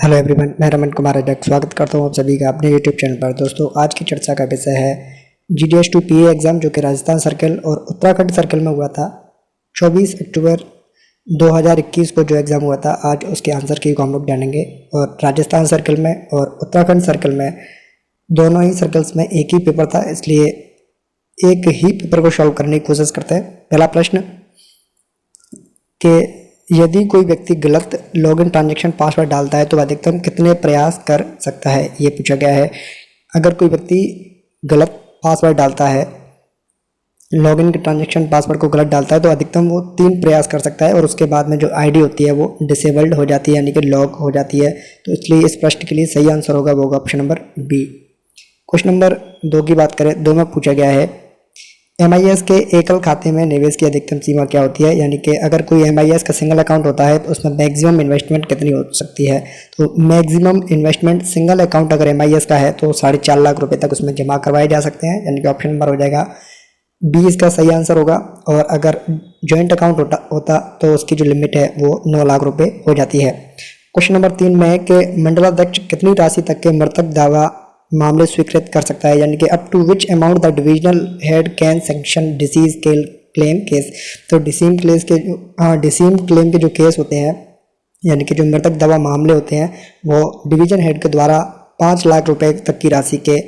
Hello everyone, मैं रमन कुमार अध्यक्ष स्वागत करता हूँ आप सभी का अपने यूट्यूब चैनल पर। दोस्तों, आज की चर्चा का विषय है GDS2 PA एग्ज़ाम जो कि राजस्थान सर्कल और उत्तराखंड सर्कल में हुआ था 24 अक्टूबर 2021 को जो एग्ज़ाम हुआ था। आज उसके आंसर की को हम लोग जानेंगे और राजस्थान सर्कल में और उत्तराखंड सर्कल में दोनों ही सर्कल्स में एक ही पेपर था, इसलिए एक ही पेपर को सॉल्व करने की कोशिश करते हैं। पहला प्रश्न कि यदि कोई व्यक्ति गलत लॉगिन ट्रांजैक्शन पासवर्ड डालता है तो अधिकतम कितने प्रयास कर सकता है, ये पूछा गया है। अगर कोई व्यक्ति गलत पासवर्ड डालता है, लॉगिन के ट्रांजैक्शन पासवर्ड को गलत डालता है तो अधिकतम वो 3 प्रयास कर सकता है और उसके बाद में जो आईडी होती है वो डिसेबल्ड हो जाती है, यानी कि लॉक हो जाती है। तो इसलिए इस प्रश्न के लिए सही आंसर होगा वो होगा option number B. Question number 2 की बात करें, 2 में पूछा गया है MIS के एकल खाते में निवेश की अधिकतम सीमा क्या होती है, यानी कि अगर कोई MIS का सिंगल अकाउंट होता है तो उसमें मैक्सिमम इन्वेस्टमेंट कितनी हो सकती है। तो मैक्सिमम इन्वेस्टमेंट सिंगल अकाउंट अगर MIS का है तो 4.5 लाख रुपए तक उसमें जमा करवाए जा सकते हैं, यानी कि ऑप्शन नंबर हो जाएगा बी इसका सही आंसर होगा। और अगर जॉइंट अकाउंट होता तो उसकी जो लिमिट है वो 9 लाख रुपये हो जाती है। क्वेश्चन नंबर 3 में है कि मंडलाध्यक्ष कितनी राशि तक के मृतक दावा मामले स्वीकृत कर सकता है, यानी कि up to which amount the divisional head can sanction deceased claim case. तो डिसीम क्लेम के जो केस होते हैं, यानी कि जो मृतक दावा मामले होते हैं वो डिवीजन हेड के द्वारा 5 लाख रुपए तक की राशि के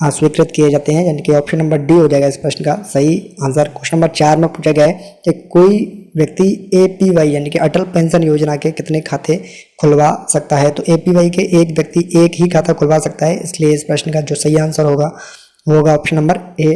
स्वीकृत किए जाते हैं, यानी कि ऑप्शन नंबर डी हो जाएगा इस प्रश्न का सही आंसर। क्वेश्चन नंबर 4 में पूछा गया है कि कोई व्यक्ति APY यानी कि अटल पेंशन योजना के कितने खाते खुलवा सकता है। तो APY के एक व्यक्ति एक ही खाता खुलवा सकता है, इसलिए इस प्रश्न का जो सही आंसर होगा वो होगा option number A.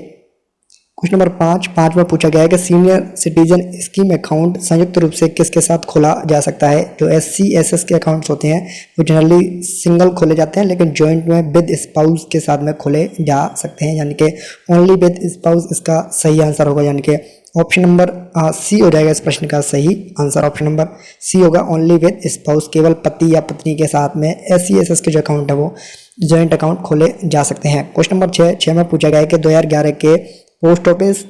Question number 5 में पूछा गया है कि सीनियर सिटीजन स्कीम अकाउंट संयुक्त रूप से किसके साथ खोला जा सकता है। जो SC SS के अकाउंट्स होते हैं वो जनरली सिंगल खोले जाते हैं, लेकिन जॉइंट में विद स्पाउस के साथ में खोले जा सकते हैं, यानी कि ओनली विद स्पाउस इसका सही आंसर होगा, यानी कि ऑप्शन नंबर सी हो जाएगा इस प्रश्न का सही आंसर। ऑप्शन नंबर सी होगा ओनली विद स्पाउस, केवल पति या पत्नी के साथ में SC SS के जो अकाउंट है वो जॉइंट अकाउंट खोले जा सकते हैं। क्वेश्चन नंबर 6 में पूछा गया है कि 2011 के पोस्ट ऑफिस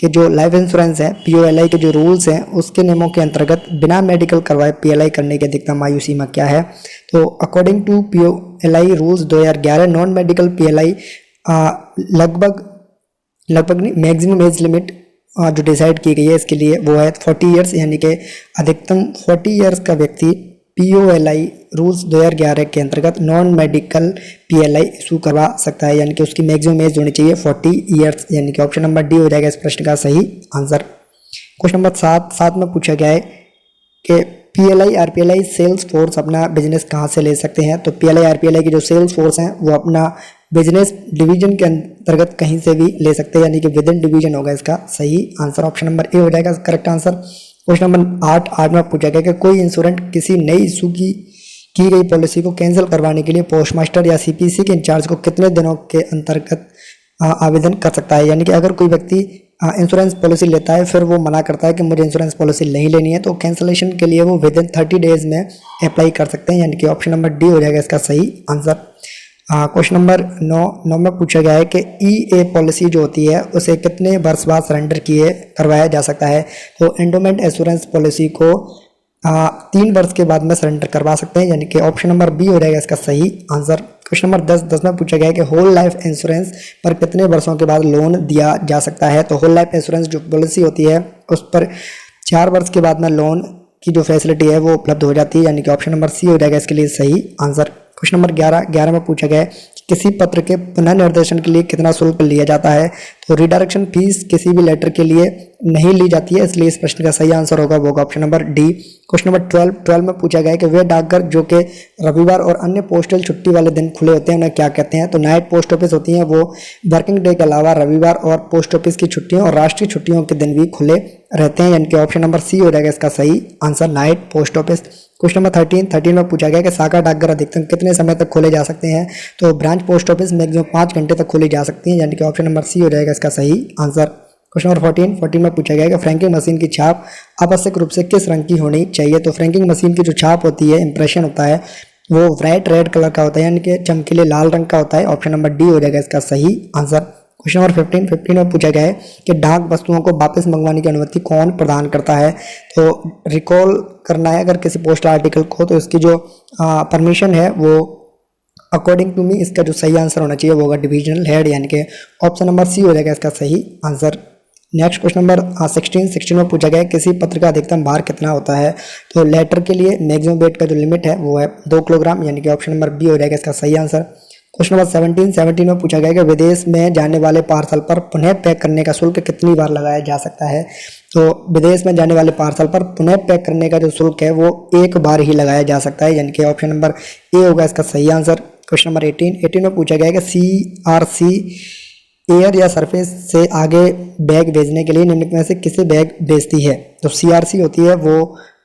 के जो लाइफ इंश्योरेंस है POLI के जो रूल्स हैं उसके नियमों के अंतर्गत बिना मेडिकल करवाए PLI करने की अधिकतम आयु सीमा क्या है। तो according to POLI rules 2011 non medical PLI लगभग नहीं, मैक्सिमम एज लिमिट जो डिसाइड की गई है इसके लिए वो है 40 ईयर्स, यानी कि अधिकतम 40 ईयर्स का व्यक्ति POLI रूल्स 2011 के अंतर्गत नॉन मेडिकल PLI इशू करवा सकता है, यानी कि उसकी मैक्सिमम एज होनी चाहिए 40 ईयर्स, यानी कि ऑप्शन नंबर डी हो जाएगा इस प्रश्न का सही आंसर। क्वेश्चन नंबर 7 में पूछा गया है कि PLI RPLI सेल्स फोर्स अपना बिजनेस कहाँ से ले सकते हैं। तो PLI RPLI की जो सेल्स फोर्स हैं वो अपना बिजनेस डिवीजन के अंतर्गत कहीं से भी ले सकते हैं, यानी कि विद इन डिवीजन होगा इसका सही आंसर। ऑप्शन नंबर ए हो जाएगा करेक्ट आंसर। क्वेश्चन नंबर 8 में पूछा गया कि कोई इंश्योरेंट किसी नई इशू की गई पॉलिसी को कैंसिल करवाने के लिए पोस्टमास्टर या CPC के इंचार्ज को कितने दिनों के अंतर्गत आवेदन कर सकता है। यानी कि अगर कोई व्यक्ति इंश्योरेंस पॉलिसी लेता है फिर वो मना करता है कि मुझे इंश्योरेंस पॉलिसी नहीं लेनी है, तो कैंसिलेशन के लिए वो विद इन 30 डेज में अप्लाई कर सकते हैं, यानी कि ऑप्शन नंबर डी हो जाएगा इसका सही आंसर। क्वेश्चन नंबर 9 में पूछा गया है कि EA पॉलिसी जो होती है उसे कितने वर्ष बाद सरेंडर करवाया जा सकता है। तो एंडोमेंट एश्योरेंस पॉलिसी को 3 वर्ष के बाद में सरेंडर करवा सकते हैं, यानी कि ऑप्शन नंबर बी हो जाएगा इसका सही आंसर। क्वेश्चन नंबर 10 में पूछा गया है कि होल लाइफ इंश्योरेंस पर कितने वर्षों के बाद लोन दिया जा सकता है। तो होल लाइफ इंश्योरेंस जो पॉलिसी होती है उस पर 4 वर्ष के बाद में लोन की जो फैसिलिटी है वो उपलब्ध हो जाती है, यानी कि ऑप्शन नंबर सी हो जाएगा इसके लिए सही आंसर। क्वेश्चन नंबर 11 में पूछा गया है कि किसी पत्र के पुनः निर्देशन के लिए कितना शुल्क लिया जाता है। तो रिडायरेक्शन फीस किसी भी लेटर के लिए नहीं ली जाती है, इसलिए इस प्रश्न का सही आंसर होगा वो option number D. Question number 12 में पूछा गया है कि वे डाकघर जो कि रविवार और अन्य पोस्टल छुट्टी वाले दिन खुले होते हैं उन्हें क्या कहते हैं। तो नाइट पोस्ट ऑफिस होती हैं वो वर्किंग डे के अलावा रविवार और पोस्ट ऑफिस की छुट्टियों और राष्ट्रीय छुट्टियों के दिन भी खुले रहते हैं, यानी कि ऑप्शन नंबर सी हो जाएगा इसका सही answer night post office. Question number 13 में पूछा गया कि शाखा डाकघर अधिकतम कितने समय तक खोले जा सकते हैं। तो ब्रांच पोस्ट ऑफिस मैक्सिमम 5 घंटे तक खोली जा सकती है, यानी कि ऑप्शन नंबर सी हो जाएगा इसका सही आंसर। क्वेश्चन नंबर 14 में पूछा गया कि फ्रैंकिंग मशीन की छाप आवश्यक रूप से किस रंग की होनी चाहिए। तो फ्रैंकिंग मशीन की जो छाप होती है, इंप्रेशन होता है, वो ब्राइट रेड कलर का होता है, यानी कि चमकीले लाल रंग का होता है। ऑप्शन नंबर डी हो जाएगा इसका सही आंसर। क्वेश्चन नंबर 15 में पूछा गया है कि डाक वस्तुओं को वापस मंगवाने की अनुमति कौन प्रदान करता है। तो रिकॉल करना है अगर किसी पोस्टल आर्टिकल को, तो इसकी जो परमिशन है वो अकॉर्डिंग टू मी इसका जो सही आंसर होना चाहिए वो होगा डिविजनल हेड, यानी कि ऑप्शन नंबर सी हो जाएगा इसका सही आंसर। नेक्स्ट क्वेश्चन नंबर 16 में पूछा गया है किसी पत्र का अधिकतम भार कितना होता है। तो लेटर के लिए मैक्सिमम वेट का जो लिमिट है वो है 2 किलोग्राम, यानी कि ऑप्शन नंबर बी हो जाएगा इसका सही आंसर। क्वेश्चन नंबर 17 में पूछा गया है कि विदेश में जाने वाले पार्सल पर पुनः पैक करने का शुल्क कितनी बार लगाया जा सकता है। तो विदेश में जाने वाले पार्सल पर पुनः पैक करने का जो शुल्क है वो एक बार ही लगाया जा सकता है, यानी कि ऑप्शन नंबर ए होगा इसका सही आंसर। क्वेश्चन नंबर 18 में पूछा गया है कि CRC एयर या सरफेस से आगे बैग भेजने के लिए निम्नलिखित में से किसे बैग भेजती है। तो CRC होती है वो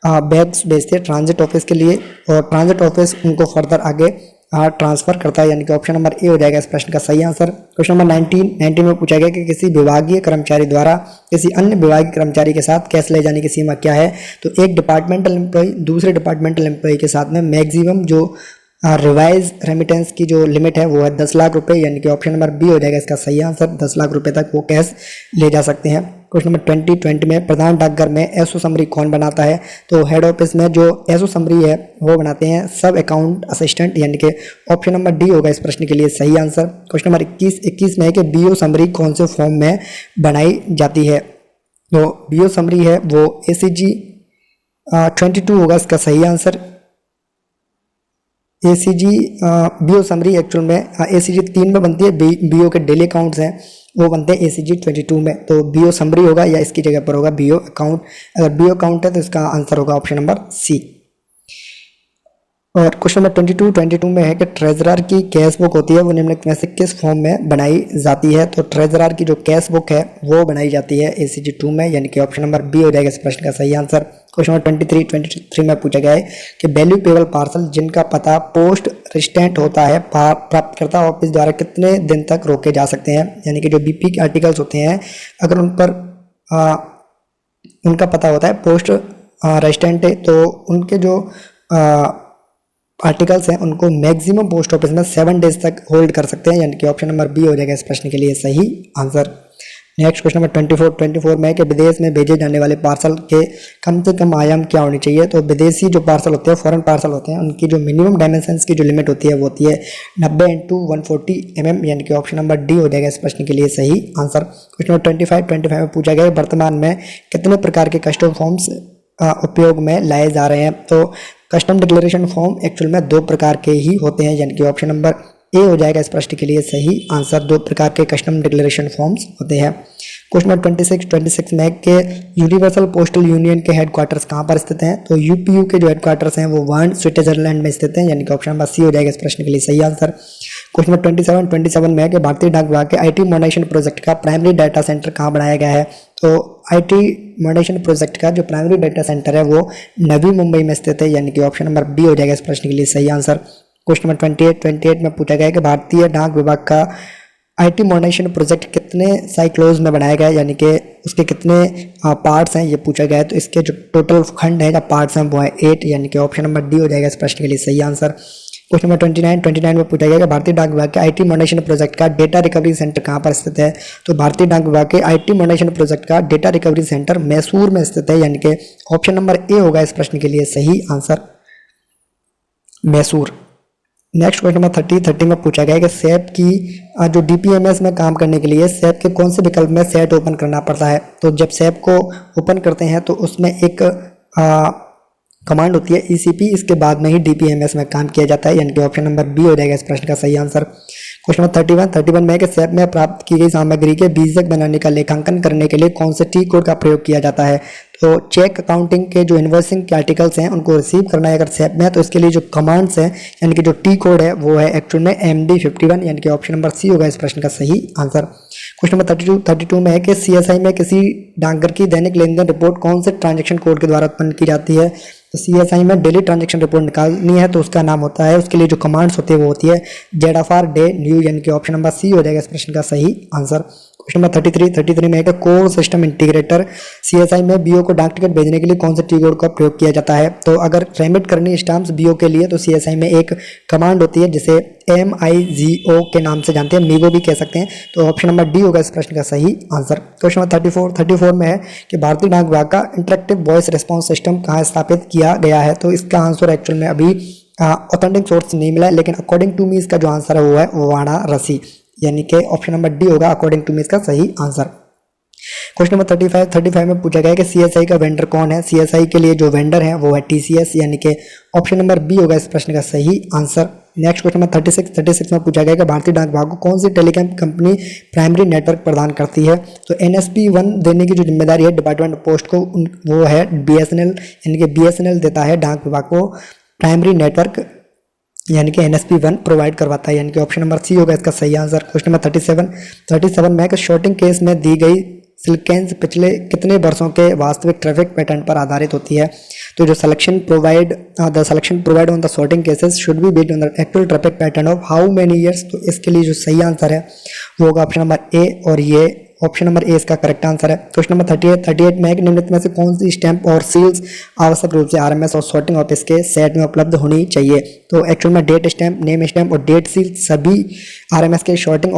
बैग्स भेजती है ट्रांजिट ऑफिस के लिए, और ट्रांजिट ऑफिस उनको फर्दर आगे ट्रांसफर करता है, यानी कि ऑप्शन नंबर ए हो जाएगा इस प्रश्न का सही आंसर। क्वेश्चन नंबर 19 में पूछा गया कि किसी विभागीय कर्मचारी द्वारा किसी अन्य विभागीय कर्मचारी के साथ कैश ले जाने की सीमा क्या है। तो एक डिपार्टमेंटल एम्प्लॉय दूसरे डिपार्टमेंटल एम्प्लॉय के साथ में मैक्सिमम जो रिवाइज रेमिटेंस की जो लिमिट है वो है 10 लाख रुपए, यानी कि ऑप्शन नंबर बी हो जाएगा इसका सही आंसर। 10 लाख रुपए तक वो कैश ले जा सकते हैं। क्वेश्चन नंबर 20 में प्रधान डाकघर में एसओ समरी कौन बनाता है। तो हेड ऑफिस में जो एसओ समरी है वो बनाते हैं सब अकाउंट असिस्टेंट, यानी कि ऑप्शन नंबर डी होगा इस प्रश्न के लिए सही आंसर। क्वेश्चन नंबर 21 में है कि बीओ समरी कौन से फॉर्म में बनाई जाती है। तो बीओ समरी है वो ACG 22 होगा इसका सही answer. ACG BO summary actual में ACG 3 में बनती है, बीओ के डेली अकाउंट्स हैं वो बनते हैं ACG 22 में। तो बीओ समरी होगा या इसकी जगह पर होगा बीओ अकाउंट। अगर बीओ अकाउंट है तो इसका आंसर होगा ऑप्शन नंबर सी। और क्वेश्चन नंबर 22 में है कि ट्रेजरर की कैश बुक होती है वो निम्नलिखित में से किस फॉर्म में बनाई जाती है। तो ट्रेजरर की जो कैश बुक है वो बनाई जाती है ACG 2 में, यानी कि ऑप्शन नंबर बी हो जाएगा इस प्रश्न का सही आंसर। क्वेश्चन नंबर 23 में पूछा गया है कि वैल्यूएबल पार्सल जिनका पता पोस्ट रेजिस्टेंट होता है प्राप्तकर्ता ऑफिस द्वारा कितने दिन तक रोके जा सकते हैं। यानी कि जो BP के आर्टिकल्स होते हैं अगर उन पर उनका पता होता है पोस्ट रेजिस्टेंट है तो उनके जो आर्टिकल्स हैं उनको मैक्सिमम पोस्ट ऑफिस में 7 डेज तक होल्ड कर सकते हैं, यानी कि ऑप्शन नंबर बी हो जाएगा इस प्रश्न के लिए सही आंसर। नेक्स्ट क्वेश्चन नंबर 24 में है कि विदेश में भेजे जाने वाले पार्सल के कम से कम आयाम क्या होनी चाहिए। तो विदेशी जो पार्सल होते हैं फॉरेन पार्सल होते हैं उनकी जो मिनिमम डायमेंशंस की जो लिमिट होती है वो होती है 90 × 140 mm, यानी कि ऑप्शन नंबर डी हो जाएगा इस प्रश्न के लिए सही आंसर। क्वेश्चन नंबर 25 में पूछा गया वर्तमान में कितने प्रकार के कस्टम फॉर्म्स उपयोग में लाए जा रहे हैं। तो कस्टम डिक्लेरेशन फॉर्म एक्चुअल में 2 प्रकार के ही होते हैं, यानी कि ऑप्शन नंबर ए हो जाएगा इस प्रश्न के लिए सही आंसर। 2 प्रकार के कस्टम डिक्लेरेशन फॉर्म्स होते हैं। क्वेश्चन नंबर 26 में कि यूनिवर्सल पोस्टल यूनियन के हेडक्वार्टर्स कहाँ पर स्थित हैं। तो UPU के जो हेडक्वार्टर्स हैं वो वार्न स्विट्जरलैंड में स्थित हैं, यानी कि ऑप्शन नंबर सी हो जाएगा इस प्रश्न के लिए सही आंसर। क्वेश्चन नंबर 27 में है कि भारतीय डाक विभाग के IT मॉडर्नाइजेशन प्रोजेक्ट का प्राइमरी डाटा सेंटर कहाँ बनाया गया है। तो IT मॉडर्नाइजेशन प्रोजेक्ट का जो प्राइमरी डाटा सेंटर है वो नवी मुंबई में स्थित है, यानी कि ऑप्शन नंबर बी हो जाएगा इस प्रश्न के लिए सही आंसर। क्वेश्चन नंबर 28 में पूछा गया है कि भारतीय डाक विभाग का IT मॉडर्नाइजेशन प्रोजेक्ट कितने साइक्लोज में बनाया गया है, यानी कि उसके कितने पार्ट्स हैं ये पूछा गया है। तो इसके जो टोटल खंड है या पार्ट्स हैं वो है 8, यानी कि ऑप्शन नंबर डी हो जाएगा इस प्रश्न के लिए सही आंसर। क्वेश्चन नंबर 29 में पूछा गया कि भारतीय डाक विभाग के IT मॉडर्नाइजेशन प्रोजेक्ट का डेटा रिकवरी सेंटर कहाँ पर स्थित है। तो भारतीय डाक विभाग के IT मॉडर्नाइजेशन प्रोजेक्ट का डेटा रिकवरी सेंटर मैसूर में स्थित है, यानी कि ऑप्शन नंबर ए होगा इस प्रश्न के लिए सही answer Mysore. Next question number 30 में पूछा गया है कि SAP की जो DPMS में काम करने के लिए SAP के कौन से विकल्प में सेट ओपन करना पड़ता है। तो जब SAP को ओपन करते हैं तो उसमें एक कमांड होती है ECP, इसके बाद में ही DPMS में काम किया जाता है, यानी कि ऑप्शन नंबर बी हो जाएगा इस प्रश्न का सही आंसर। क्वेश्चन नंबर 31 में है कि SAP में प्राप्त की गई सामग्री के बीजक बनाने का लेखांकन करने के लिए कौन से T कोड का प्रयोग किया जाता है। तो चेक अकाउंटिंग के जो इन्वॉइसिंग के आर्टिकल्स हैं उनको रिसीव करना है अगर SAP में है तो इसके लिए जो कमांड्स हैं यानी कि जो T कोड है वो है एक्चुअल में MD51, यानी कि ऑप्शन नंबर सी होगा इस प्रश्न का सही आंसर। क्वेश्चन नंबर 32 में है कि CSI में किसी डाकघर की दैनिक लेन देन रिपोर्ट कौन से ट्रांजेक्शन कोड के द्वारा उत्पन्न की जाती है। तो CSI में डेली ट्रांजेक्शन रिपोर्ट निकालनी है तो उसका नाम होता है, उसके लिए जो कमांड्स होती है वो होती है ZFR डे न्यू, यानी कि ऑप्शन नंबर सी हो जाएगा इस प्रश्न का सही आंसर। क्वेश्चन नंबर 33 में है कि कोर सिस्टम इंटीग्रेटर सीएसआई में बीओ को डाक टिकट भेजने के लिए कौन से टी कोड का प्रयोग किया जाता है। तो अगर रेमिट करनी स्टाम्प्स बीओ के लिए तो सीएसआई में एक कमांड होती है जिसे MIGO के नाम से जानते हैं, मीगो भी कह सकते हैं। तो ऑप्शन नंबर डी होगा इस प्रश्न का सही आंसर। क्वेश्चन नंबर 34 में है कि भारतीय डाक विभाग का इंटरेक्टिव वॉइस रिस्पॉन्स सिस्टम कहाँ स्थापित किया गया है। तो इसका आंसर एक्चुअल में अभी ऑथेंटिक सोर्स नहीं मिला है, लेकिन अकॉर्डिंग टू मी इसका जो आंसर है वो है वाराणसी, यानी कि ऑप्शन नंबर डी होगा अकॉर्डिंग टू मी इसका सही आंसर। क्वेश्चन नंबर 35 में पूछा गया कि सीएसआई का वेंडर कौन है। सीएसआई के लिए जो वेंडर है वो है टीसीएस, यानी कि ऑप्शन नंबर बी होगा इस प्रश्न का सही आंसर। नेक्स्ट क्वेश्चन नंबर 36 में पूछा गया कि भारतीय डाक विभाग को कौन सी टेलीकॉम कंपनी प्राइमरी नेटवर्क प्रदान करती है। तो NSP1 देने की जो जिम्मेदारी है डिपार्टमेंट ऑफ पोस्ट को वो है BSNL, यानी कि BSNL देता है डाक विभाग को प्राइमरी नेटवर्क, यानी कि NSP1 प्रोवाइड करवाता है, यानी कि ऑप्शन नंबर सी होगा इसका सही आंसर। क्वेश्चन नंबर 37 में कि शॉर्टिंग केस में दी गई सिक्वेंस पिछले कितने वर्षों के वास्तविक ट्रैफिक पैटर्न पर आधारित होती है। तो जो selection provide on the sorting cases should be based on the actual traffic pattern of how many years. तो इसके लिए जो सही आंसर है वो होगा ऑप्शन नंबर ए, और ये ऑप्शन नंबर ए इसका करेक्ट आंसर है। क्वेश्चन नंबर 38 में है कि निम्नलिखित में से कौन सी स्टैंप और सील्स आवश्यक रूप से RMS और सॉर्टिंग ऑफिस के सेट में उपलब्ध होनी चाहिए। तो एक्चुअल में डेट स्टैंप, नेम स्टैंप और डेट सील सभी RMS के सॉर्टिंग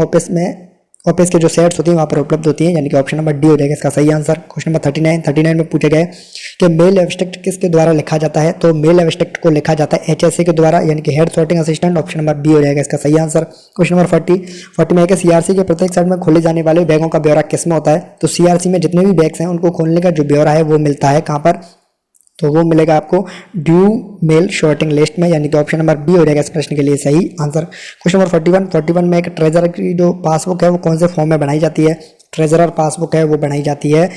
ऑफिस के जो सेट्स होती हैं वहाँ पर उपलब्ध होती हैं, यानी कि ऑप्शन नंबर डी हो जाएगा इसका सही आंसर। क्वेश्चन नंबर 39 में पूछा गया है कि मेल एब्स्ट्रैक्ट किसके द्वारा लिखा जाता है। तो मेल एब्स्ट्रैक्ट को लिखा जाता है HSA के द्वारा, यानी कि head sorting assistant, option number B हो जाएगा इसका सही आंसर। क्वेश्चन नंबर 40 में है कि CRC के प्रत्येक साइड में खोले जाने वाले बैगों का ब्यौरा किसमें होता है। तो CRC में जितने भी बैग्स हैं उनको खोलने का जो ब्यौरा है वो मिलता है कहाँ पर, तो वो मिलेगा आपको ड्यू मेल शॉर्टिंग लिस्ट में, यानी कि ऑप्शन नंबर बी हो जाएगा इस प्रश्न के लिए सही आंसर। क्वेश्चन नंबर 41 में एक ट्रेजरर की जो पासबुक है वो कौन से फॉर्म में बनाई जाती है। ट्रेजरर पासबुक है वो बनाई जाती है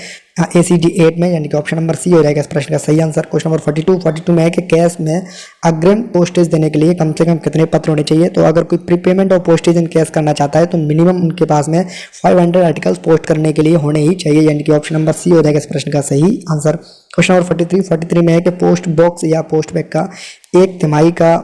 ACD 8 में, यानी कि ऑप्शन नंबर सी हो जाएगा इस प्रश्न का सही आंसर। क्वेश्चन नंबर 42 में है कि कैश में अग्रिम पोस्टेज देने के लिए कम से कम कितने पत्र होने चाहिए। तो अगर कोई प्रीपेमेंट और पोस्टेज इन कैश करना चाहता है तो मिनिमम उनके पास में 500 आर्टिकल्स पोस्ट करने के लिए होने ही चाहिए, यानी कि ऑप्शन नंबर सी हो जाएगा इस प्रश्न का सही आंसर। क्वेश्चन नंबर 43 में है कि पोस्ट बॉक्स या पोस्ट बैग का एक तिमाही का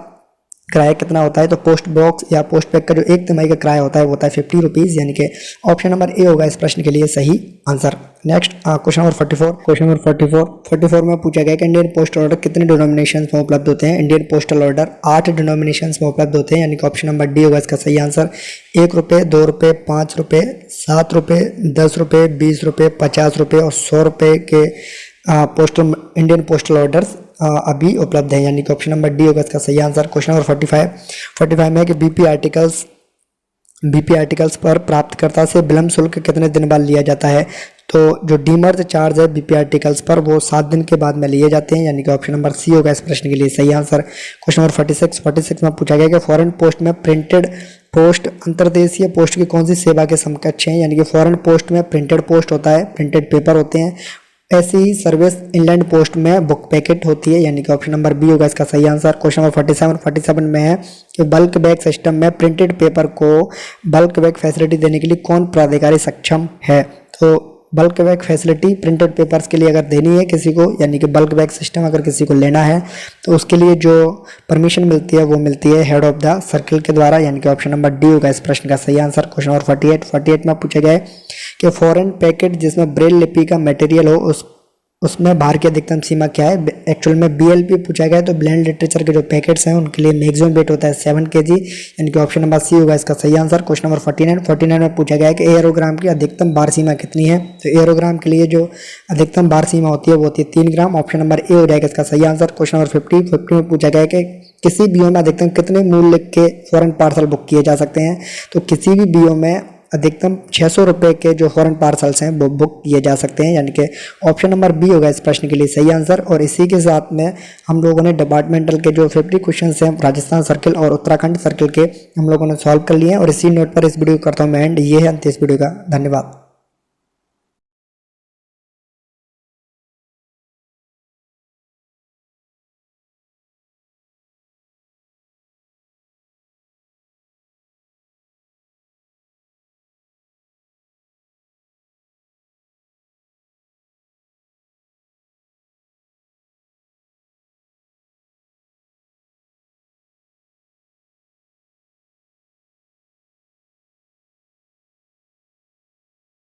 किराया कितना होता है। तो पोस्ट बॉक्स या पोस्ट बैग का जो एक तिमाही का किराया होता है वो होता है 50 रुपीज़, यानी कि ऑप्शन नंबर ए होगा इस प्रश्न के लिए सही आंसर। नेक्स्ट क्वेश्चन नंबर 44 में पूछा गया कि इंडियन पोस्टल ऑर्डर कितने डिनोमिनेशन में उपलब्ध होते हैं। इंडियन पोस्टल ऑर्डर 8 डिनोमिनेशन में उपलब्ध होते हैं, यानी कि ऑप्शन नंबर डी होगा इसका सही आंसर। 1 रुपये, 2 रुपये, 5 रुपये, 7 रुपये, 10 रुपये, 20 रुपये, 50 रुपये और 100 रुपये के इंडियन पोस्टल ऑर्डर्स अभी उपलब्ध है, यानी कि ऑप्शन नंबर डी होगा इसका सही आंसर। क्वेश्चन नंबर 45 में है कि बीपी आर्टिकल्स पर प्राप्तकर्ता से विलंब शुल्क कितने दिन बाद लिया जाता है। तो जो डीमर्ज चार्ज है बीपी आर्टिकल्स पर वो 7 दिन के बाद में लिए जाते हैं, यानी कि ऑप्शन नंबर सी होगा इस प्रश्न के लिए सही आंसर। क्वेश्चन नंबर 46 में पूछा गया कि फॉरेन पोस्ट में प्रिंटेड पोस्ट अंतर्देशीय पोस्ट की कौन सी सेवा के समकक्ष है। यानी कि फॉरेन पोस्ट में प्रिंटेड पोस्ट होता है, प्रिंटेड पेपर होते हैं, ऐसी ही सर्विस इंलैंड पोस्ट में बुक पैकेट होती है, यानी कि ऑप्शन नंबर बी होगा इसका सही आंसर। क्वेश्चन नंबर 47 में है कि बल्क बैग सिस्टम में प्रिंटेड पेपर को बल्क बैग फैसिलिटी देने के लिए कौन प्राधिकारी सक्षम है। तो bulk bag facility printed papers के लिए अगर देनी है किसी को, यानी कि बल्क बैग सिस्टम अगर किसी को लेना है तो उसके लिए जो परमिशन मिलती है वो मिलती है हेड ऑफ द सर्किल के द्वारा, यानी कि ऑप्शन नंबर डी होगा इस प्रश्न का सही आंसर। क्वेश्चन नंबर 48 में पूछा गया है कि फॉरेन पैकेट जिसमें ब्रेल लिपि का मटेरियल हो उसमें भार की अधिकतम सीमा क्या है। एक्चुअल में BLP पूछा गया है, तो ब्लेंड लिटरेचर के जो पैकेट्स हैं उनके लिए मैक्सिमम वेट होता है 7 kg, यानी कि ऑप्शन नंबर सी होगा इसका सही आंसर। क्वेश्चन नंबर 49 में पूछा गया है कि एयरोग्राम की अधिकतम भार सीमा कितनी है। तो एयरोग्राम के लिए जो अधिकतम भार सीमा होती है वो होती है 3 ग्राम, ऑप्शन नंबर ए हो जाएगा इसका सही आंसर। क्वेश्चन नंबर 50 में पूछा गया है कि किसी बीओ में अधिकतम कितने मूल्य के फॉरेन पार्सल बुक किए जा सकते हैं। तो किसी भी बीओ में अधिकतम 600 रुपये के जो फॉरेन पार्सल्स हैं वो बुक किए जा सकते हैं, यानी कि ऑप्शन नंबर बी होगा इस प्रश्न के लिए सही आंसर। और इसी के साथ में हम लोगों ने डिपार्टमेंटल के जो 50 क्वेश्चन हैं राजस्थान सर्किल और उत्तराखंड सर्किल के हम लोगों ने सॉल्व कर लिए हैं। और इसी नोट पर इस वीडियो को करता हूँ मैं एंड। ये है अंत इस वीडियो का। धन्यवाद।